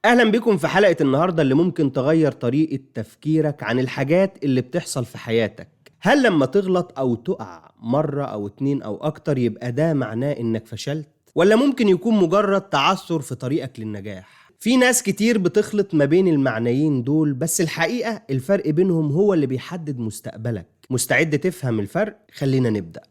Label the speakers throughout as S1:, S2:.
S1: أهلا بكم في حلقة النهاردة اللي ممكن تغير طريقة تفكيرك عن الحاجات اللي بتحصل في حياتك. هل لما تغلط أو تقع مرة أو اتنين أو أكتر يبقى ده معناه إنك فشلت؟ ولا ممكن يكون مجرد تعثر في طريقك للنجاح؟ في ناس كتير بتخلط ما بين المعنيين دول، بس الحقيقة الفرق بينهم هو اللي بيحدد مستقبلك. مستعد تفهم الفرق؟ خلينا نبدأ.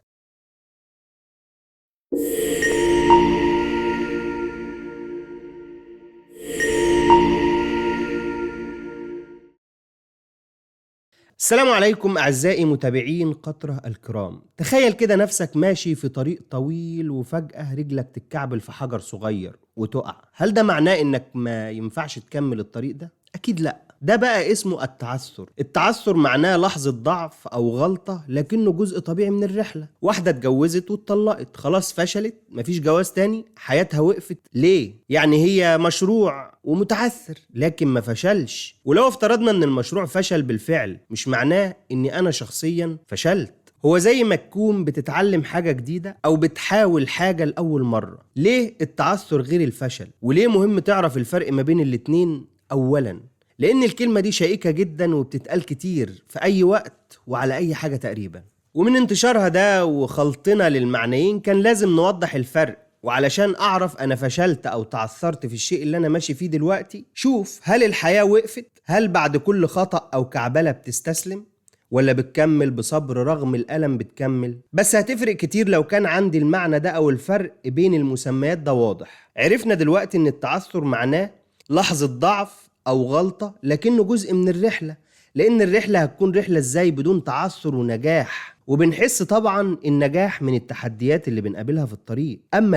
S1: السلام عليكم أعزائي متابعين قطرة الكرام. تخيل كده نفسك ماشي في طريق طويل وفجأة رجلك تتكعبل في حجر صغير وتقع. هل ده معناه إنك ما ينفعش تكمل الطريق ده؟ أكيد لأ. ده بقى اسمه التعثر. التعثر معناه لحظة ضعف أو غلطة لكنه جزء طبيعي من الرحلة. واحدة اتجوزت واتطلقت، خلاص فشلت، مفيش جواز تاني، حياتها وقفت. ليه؟ يعني هي مشروع ومتعثر لكن ما فشلش. ولو افترضنا ان المشروع فشل بالفعل، مش معناه اني انا شخصيا فشلت. هو زي ما تكون بتتعلم حاجة جديدة أو بتحاول حاجة لأول مرة. ليه التعثر غير الفشل؟ وليه مهم تعرف الفرق ما بين الاتنين؟ أولا، لأن الكلمة دي شائكة جدا وبتتقال كتير في أي وقت وعلى أي حاجة تقريبا، ومن انتشارها ده وخلطنا للمعنيين كان لازم نوضح الفرق. وعلشان أعرف أنا فشلت أو تعثرت في الشيء اللي أنا ماشي فيه دلوقتي، شوف هل الحياة وقفت؟ هل بعد كل خطأ أو كعبلة بتستسلم؟ ولا بتكمل بصبر رغم الألم بتكمل؟ بس هتفرق كتير لو كان عندي المعنى ده أو الفرق بين المسميات ده واضح. عرفنا دلوقتي إن التعثر معناه لحظة ضعف أو غلطة لكنه جزء من الرحلة. لأن الرحلة هتكون رحلة إزاي بدون تعثر ونجاح؟ وبنحس طبعا النجاح من التحديات اللي بنقابلها في الطريق. أما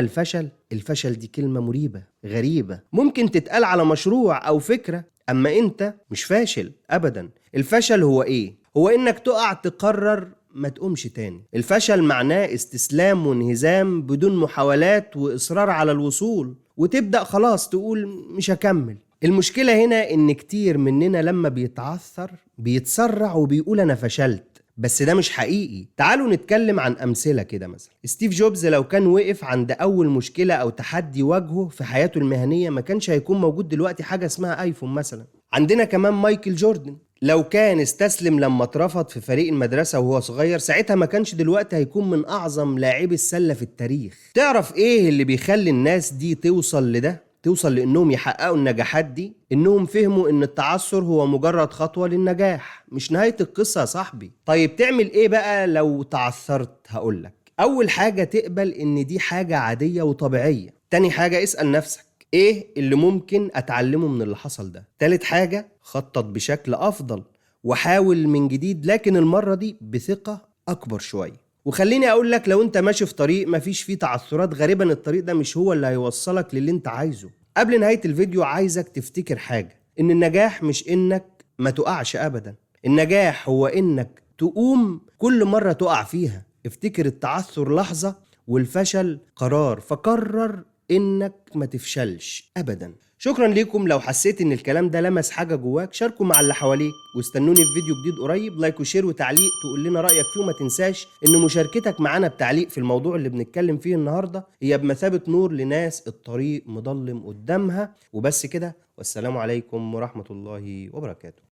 S1: الفشل دي كلمة مريبة غريبة، ممكن تتقال على مشروع أو فكرة. أما أنت مش فاشل أبدا. الفشل هو إيه؟ هو إنك تقع تقرر ما تقومش تاني. الفشل معناه استسلام وانهزام بدون محاولات وإصرار على الوصول، وتبدأ خلاص تقول مش هكمل. المشكلة هنا إن كتير مننا لما بيتعثر بيتسرع وبيقول أنا فشلت، بس ده مش حقيقي. تعالوا نتكلم عن أمثلة كده. مثلا ستيف جوبز لو كان وقف عند أول مشكلة أو تحدي واجهه في حياته المهنية ما كانش هيكون موجود دلوقتي حاجة اسمها آيفون مثلا. عندنا كمان مايكل جوردن، لو كان استسلم لما اترفض في فريق المدرسة وهو صغير ساعتها ما كانش دلوقتي هيكون من أعظم لاعبي السلة في التاريخ. تعرف إيه اللي بيخلي الناس دي توصل لأنهم يحققوا النجاحات دي؟ إنهم فهموا إن التعثر هو مجرد خطوة للنجاح، مش نهاية القصة يا صاحبي. طيب تعمل إيه بقى لو تعثرت؟ هقولك. أول حاجة تقبل إن دي حاجة عادية وطبيعية. تاني حاجة اسأل نفسك إيه اللي ممكن أتعلمه من اللي حصل ده. تالت حاجة خطط بشكل أفضل وحاول من جديد، لكن المرة دي بثقة أكبر شوية. وخليني اقول لك، لو انت ماشي في طريق مفيش فيه تعثرات غالبا الطريق ده مش هو اللي هيوصلك للي انت عايزه. قبل نهاية الفيديو عايزك تفتكر حاجة، ان النجاح مش انك ما تقعش ابدا. النجاح هو انك تقوم كل مرة تقع فيها. افتكر التعثر لحظة والفشل قرار، فقرر انك ما تفشلش ابدا. شكرا ليكم. لو حسيت ان الكلام ده لمس حاجة جواك شاركوا مع اللي حواليك، واستنوني في فيديو جديد قريب. لايك وشير وتعليق تقول لنا رأيك فيه، وما تنساش ان مشاركتك معانا بتعليق في الموضوع اللي بنتكلم فيه النهاردة هي بمثابة نور لناس الطريق مظلم قدامها. وبس كده، والسلام عليكم ورحمة الله وبركاته.